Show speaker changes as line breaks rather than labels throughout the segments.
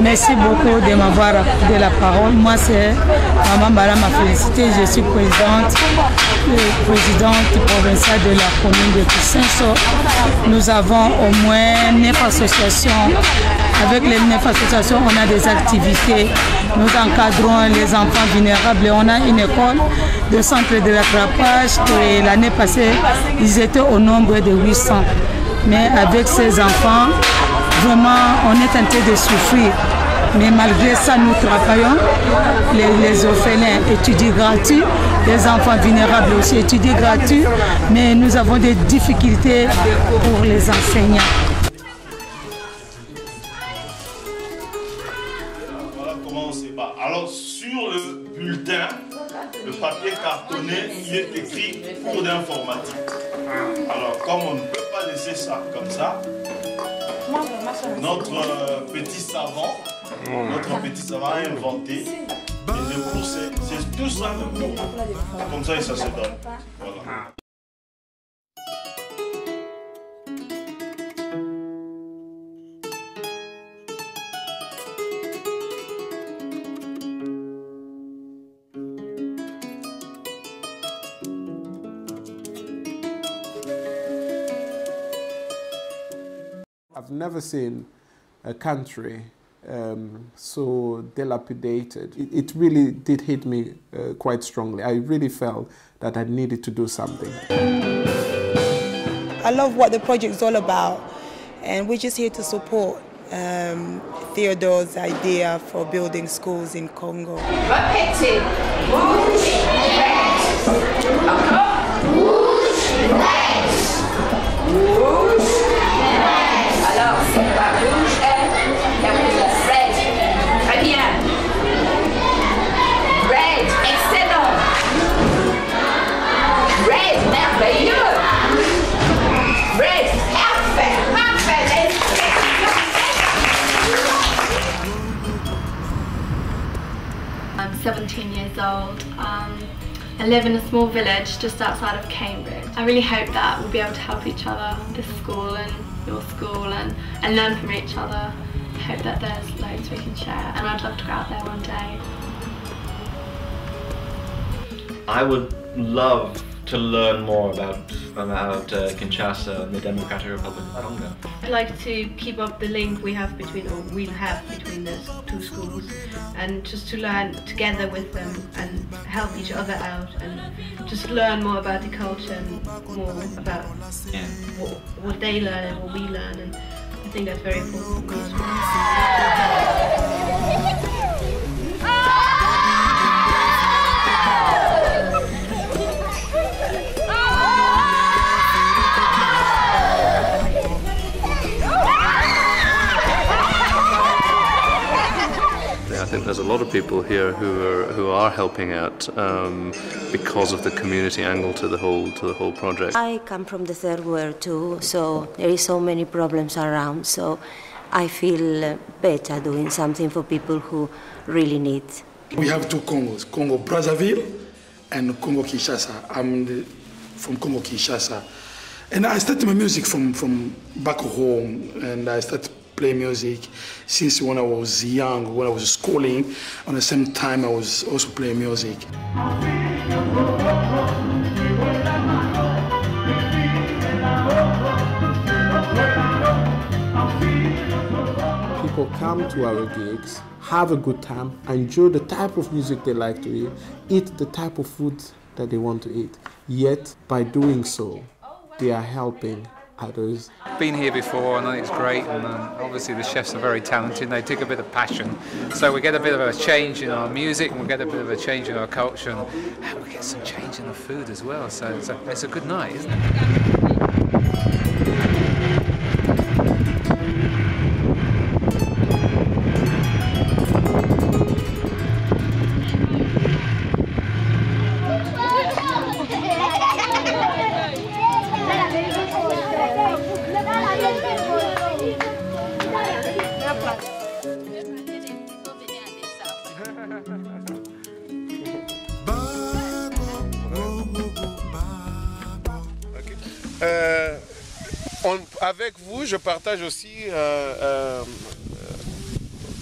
Merci beaucoup de m'avoir accordé la parole. Moi, c'est Maman Bala m'a félicité. Je suis présidente provinciale de la commune de Kisenso. Nous avons au moins 9 associations. Avec les 9 associations, on a des activités. Nous encadrons les enfants vulnérables. On a une école de centre de rattrapage. L'année passée, ils étaient au nombre de 800. Mais avec ces enfants, vraiment, on est tenté de souffrir. Mais malgré ça, nous travaillons. Les orphelins étudient gratuit. Les enfants vulnérables aussi étudient gratuit. Mais nous avons des difficultés pour les enseignants.
Voilà comment on se bat. Alors, sur le bulletin, le papier cartonné, il est écrit cours d'informatique. Alors, comme on ne peut pas laisser ça comme ça, notre petit savant a inventé et le cours, c'est tout ça le cours. Comme ça et ça se donne. Voilà.
I've never seen a country so dilapidated. It really did hit me quite strongly. I really felt that I needed to do something.
I love what the project is all about, and we're just here to support Theodore's idea for building schools in Congo.
Repetir. Rouge, vert. Encore. Rouge, vert. Rouge, vert. Alors, c'est pas rouge et après red. Très bien. Red, excellent. Red, merveilleux. Red, parfait, parfait.
I'm 17 years old. I live in a small village just outside of Cambridge. I really hope that we'll be able to help each other, this school and your school, and learn from each other. I hope that there's loads we can share, and I'd love to go out there one day.
I would love to learn more about Kinshasa and the Democratic Republic of Congo.
I'd like to keep up the link we have between, or we'll have between the two schools, and just to learn together with them and help each other out, and just learn more about the culture and more about what they learn and what we learn, and I think that's very important for me as well.
I think there's a lot of people here who are helping out because of the community angle to the whole project.
I come from the third world too, so there is so many problems around. So I feel better doing something for people who really need.
We have two Congos, Congo Brazzaville and Congo Kinshasa. I'm from Congo Kinshasa, and I started my music from back home, and I started play music since when I was young, when I was schooling. At the same time, I was also playing music.
People people come to our gigs, have a good time, enjoy the type of music they like to eat the type of food that they want to eat. Yet, by doing so, they are helping others.
Been here before and I think it's great, and obviously the chefs are very talented and they take a bit of passion, so we get a bit of a change in our music and we get a bit of a change in our culture, and we get some change in the food as well, so it's a good night, isn't it?
Avec vous, je partage aussi,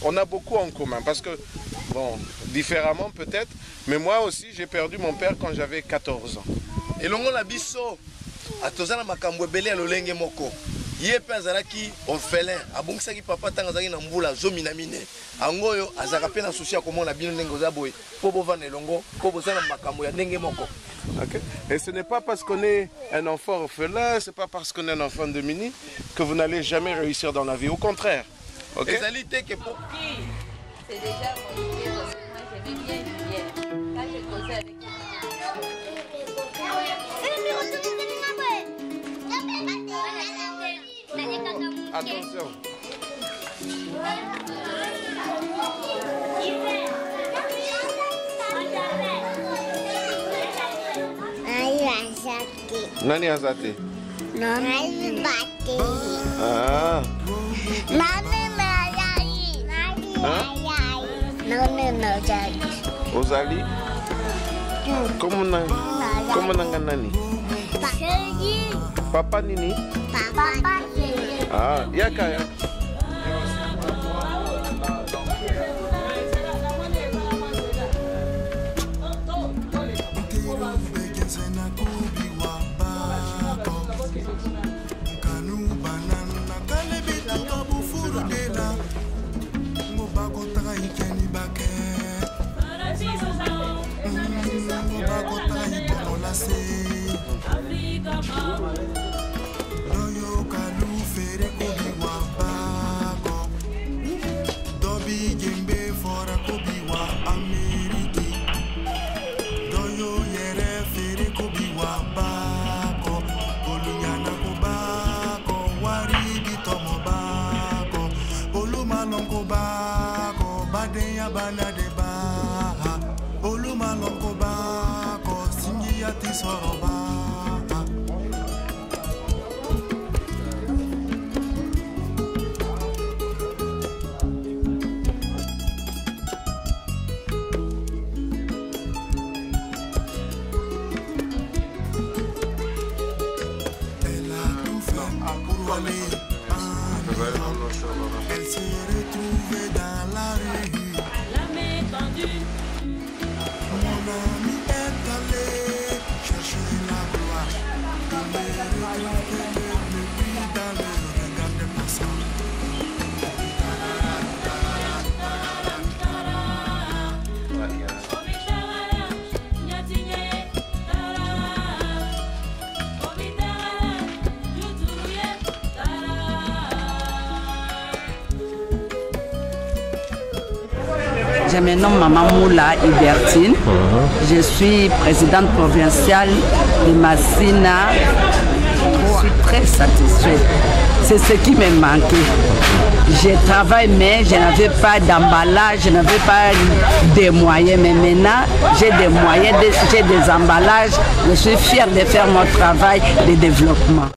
on a beaucoup en commun, parce que, bon, différemment peut-être, mais moi aussi j'ai perdu mon père quand j'avais 14 ans.
Et longo na biso, atozana makambo ebele lolenge moko. Ye pe azalaki orphelin, abongisaki papa tanga azalaki na mbula zomi na mine. Angoyo azalaka pe na susi ya komona bino ndenge oza boye, po bovana elongo, po bozana makambo ya ndenge moko.
Okay. Et ce n'est pas parce qu'on est un enfant orphelin, c'est pas parce qu'on est un enfant de mini que vous n'allez jamais réussir dans la vie. Au contraire. Okay?
C'est déjà mon idée, parce que moi j'aimais bien Julien. Quand j'ai causé avec
attention. Nani azate?
Nani bate.
Ah.
Nani mayai. Nani mayai.
Ozali? Comment nanga nani? Papa nini?
Papa nini.
Ah, yaka.
Elle s'est retrouvée dans la rue. La main tendue. Mon ami est allé chercher la gloire. Il est retrouvé depuis dans le regard des passants.
Je me nomme Maman Moula Ibertine. Je suis présidente provinciale de Massina. Je suis très satisfaite. C'est ce qui me manquait. Je travaille, mais je n'avais pas d'emballage, je n'avais pas de moyens. Mais maintenant, j'ai des moyens, j'ai des emballages. Je suis fière de faire mon travail de développement.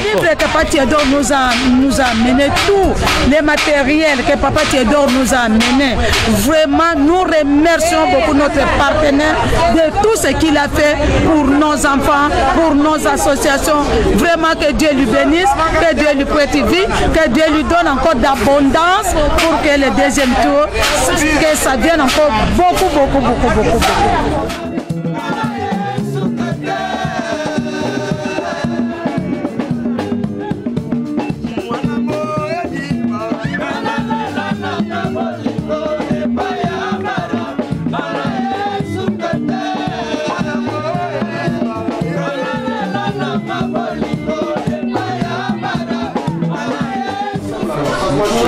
livres que Papa Théodore nous a amené, tout les matériels que Papa Théodore nous a amené. Vraiment, nous remercions beaucoup notre partenaire de tout ce qu'il a fait pour nos enfants, pour nos associations. Vraiment que Dieu lui bénisse, que Dieu lui prête vie, que Dieu lui donne encore d'abondance pour que le deuxième tour, que ça vienne encore beaucoup.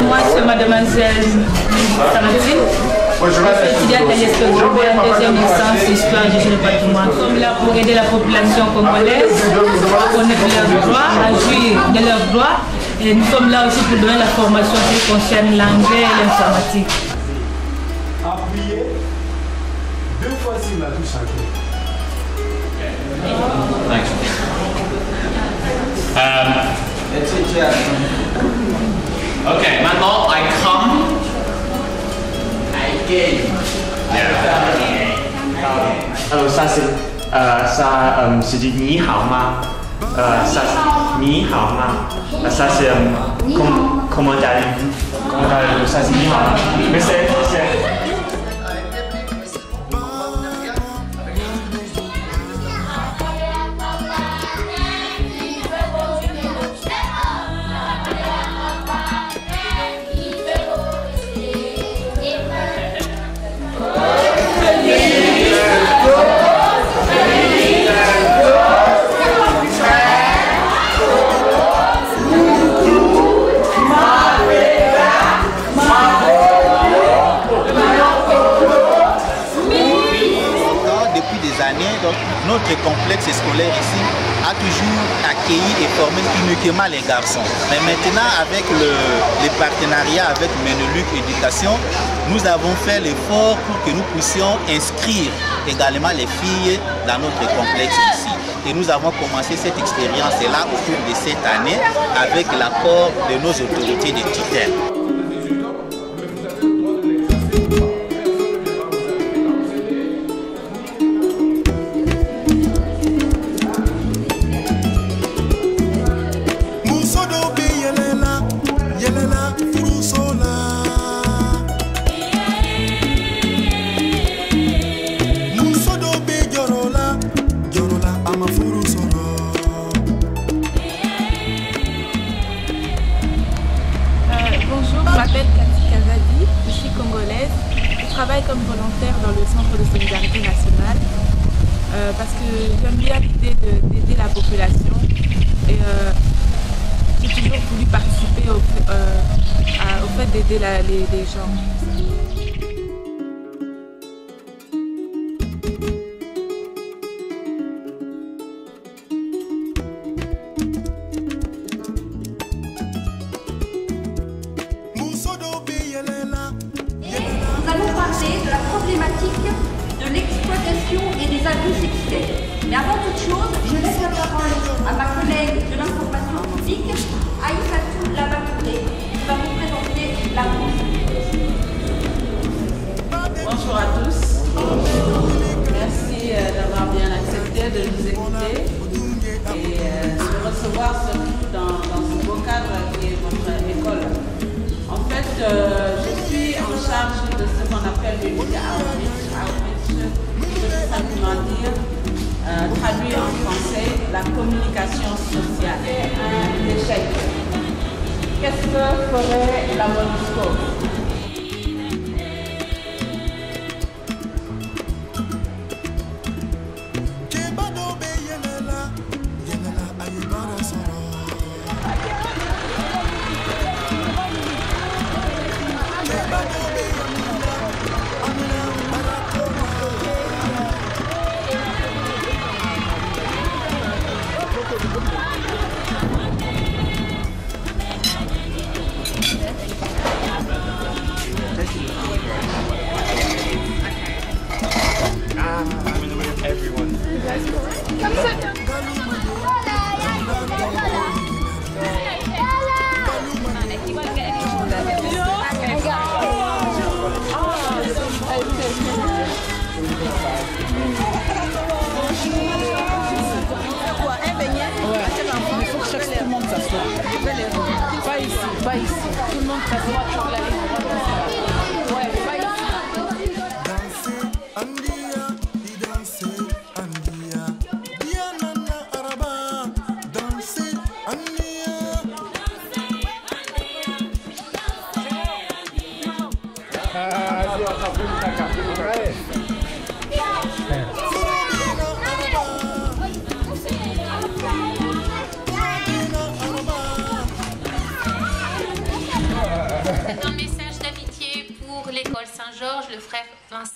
Moi, c'est mademoiselle Samantine. Je suis étudiante à l'Espagne en deuxième licence Histoire du Génie Patrimoine. Nous sommes là pour aider la population congolaise à connaître leurs droits, à jouir de leurs droits. Et nous sommes là aussi pour donner la formation qui concerne l'anglais et l'informatique.
Appuyez 2 fois sur la touche à clé.
Ok, maintenant, I come. I came.
Alors ça c'est dit ni hao ma. Ça ni hao ma. Ça c'est comment allez-vous? Ça c'est ni hao ma. Mais c'est
Donc, notre complexe scolaire ici a toujours accueilli et formé uniquement les garçons. Mais maintenant, avec le partenariat avec Meneluc Éducation, nous avons fait l'effort pour que nous puissions inscrire également les filles dans notre complexe ici. Et nous avons commencé cette expérience-là au cours de cette année avec l'accord de nos autorités de tutelle.
Je travaille comme volontaire dans le Centre de Solidarité Nationale parce que j'aime bien l'idée d'aider la population et j'ai toujours voulu participer au fait d'aider les gens.
Nous allons parler de la problématique de l'exploitation et des abus sexuels. Mais avant toute chose, je laisse la parole à ma collègue de l'information publique, Aïssatou Labatouré, qui va vous présenter la conférence.
Bonjour à tous. Merci d'avoir bien accepté de nous écouter et de recevoir surtout dans ce beau cadre qui est votre école. En fait, je suis en charge de ce qu'on appelle le media outreach. Outreach, je veux simplement dire, traduit en français, la communication sociale. Un échec. Qu'est-ce que ferait la MONUSCO?
C'est un message d'amitié pour l'école Saint-Georges, le frère Vincent.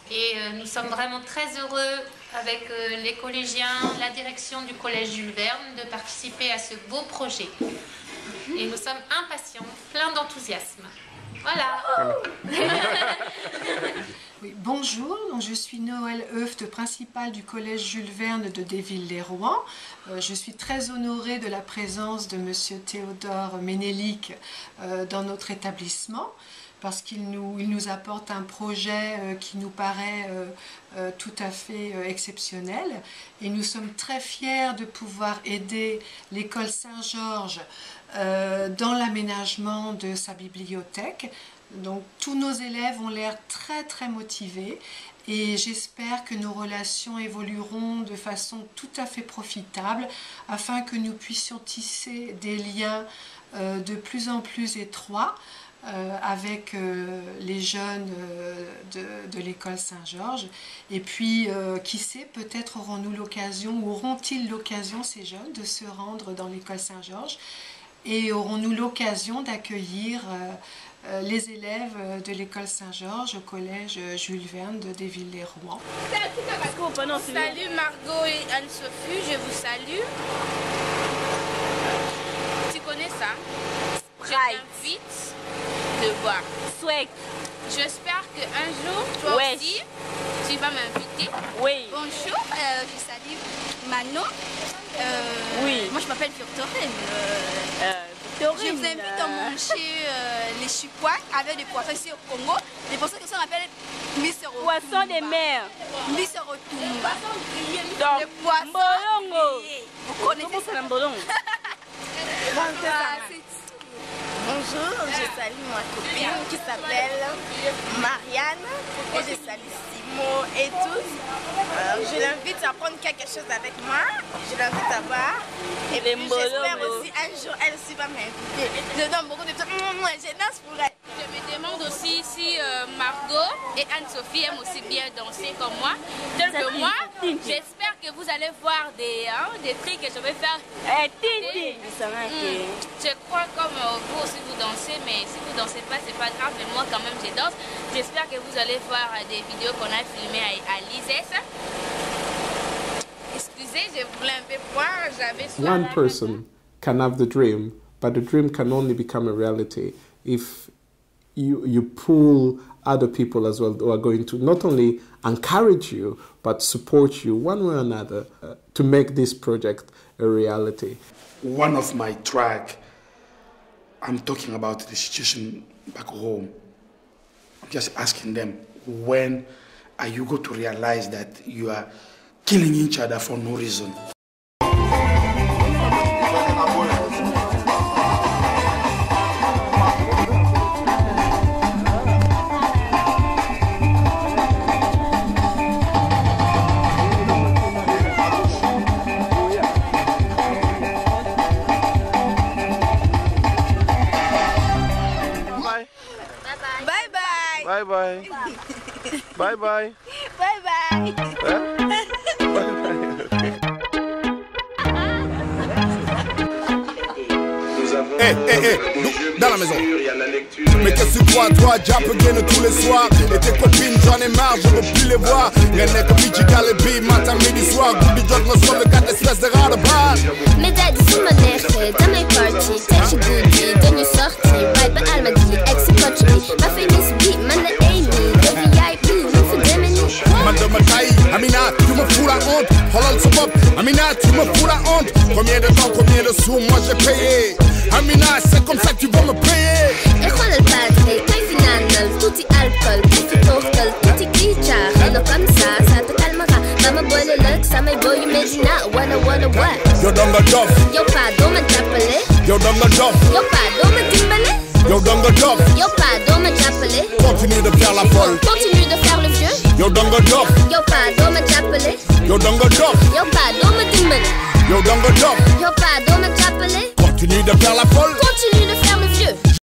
Et nous sommes vraiment très heureux avec les collégiens, la direction du collège Jules Verne, de participer à ce beau projet. Et nous sommes impatients, pleins d'enthousiasme. Voilà.
Oui, bonjour, donc je suis Noël Heuft, principale du collège Jules Verne de Desvilles-les-Rouen. Je suis très honorée de la présence de Monsieur Théodore Ménélic dans notre établissement, parce qu'il nous apporte un projet qui nous paraît tout à fait exceptionnel. Et nous sommes très fiers de pouvoir aider l'école Saint-Georges dans l'aménagement de sa bibliothèque. Donc tous nos élèves ont l'air très motivés et j'espère que nos relations évolueront de façon tout à fait profitable afin que nous puissions tisser des liens de plus en plus étroits avec les jeunes de l'école Saint-Georges. Et puis, qui sait, peut-être aurons-nous l'occasion, ou auront-ils l'occasion, ces jeunes, de se rendre dans l'école Saint-Georges, et aurons-nous l'occasion d'accueillir les élèves de l'école Saint-Georges au collège Jules Verne de Desvilles-les-Rouen.
Salut Margot et Anne-Sophie, je vous salue. Tu connais ça? Je t'invite de voir. J'espère qu'un jour, toi aussi, tu vas m'inviter. Oui. Bonjour, je salue Manon. Moi, je m'appelle Victorine. Je vous invite à manger les chipouas avec des poissons ici au Congo. Des poissons que ça s'appelle Misero. Poisson de mer. Misero Tumba. Les poissons. Vous connaissez ça?
Bonjour, je salue ma copine qui s'appelle Marianne et je salue Simon et tous. Je l'invite à prendre quelque chose avec moi, je l'invite à boire et puis j'espère aussi un jour elle aussi va m'inviter. Je donne beaucoup de temps, je danse pour elle.
Je me demande aussi si Margot et Anne-Sophie aiment aussi bien danser comme moi. Tel que moi, j'espère que vous allez voir des trucs que je vais faire. Je crois comme vous aussi vous dansez, mais si vous ne dansez pas, c'est pas grave, mais moi quand même je danse. J'espère que vous allez voir des vidéos qu'on a filmées à l'ISES. Excusez, je voulais un peu boire, j'avais soif.
One person can have the dream, but the dream can only become a reality if you pull other people as well who are going to not only encourage you, but support you one way or another to make this project a reality.
One of my track, I'm talking about the situation back home. I'm just asking them, when are you going to realize that you are killing each other for no reason?
Bye bye. Bye bye.
Bye bye.
Dans la maison. Mais qu'est-ce que tu crois, toi, Jap gagne tous les soirs. Et tes copines, j'en ai marre, je veux plus les voir. René comme Michika, les billes, matin, midi, soir. Goût du job, me soir, le 4 espèces de rats de bar.
Mes daddy sont modérés dans mes parties. Touchy goody, dernier sorti. Ride by Almadi, ex-potchery. Ma famous beat, man the Amy. Le VIP, nous fait des menus.
Madame Taï, Amina, tu me fous la honte. Holland Sobop, Amina, tu me fous la honte. Combien de temps, combien de sous, moi j'ai payé. Amina, c'est comme ça que tu vas me payer.
Et quoi le padre, quand final, tout est alcool, tout est total, tout est guitar. Et non comme ça te calmera. Mama boy le luck, ça m'est boy, Medina, wanna what?
Yo dans le doff.
Yo pardon, me t'appelais.
Yo dans le doff.
Yo pardon, me timbalais.
Yo dans le doff.
Yo pardon, me t'appelais.
Continue de faire la folle.
Continue de faire le vieux.
Yo dans le doff.
Yo pardon, me t'appelais.
Yo dans le doff.
Yo pardon, me timbalais.
Yo dans le doff.
Yo pardon, me t'appelais.
Continue de faire la folle.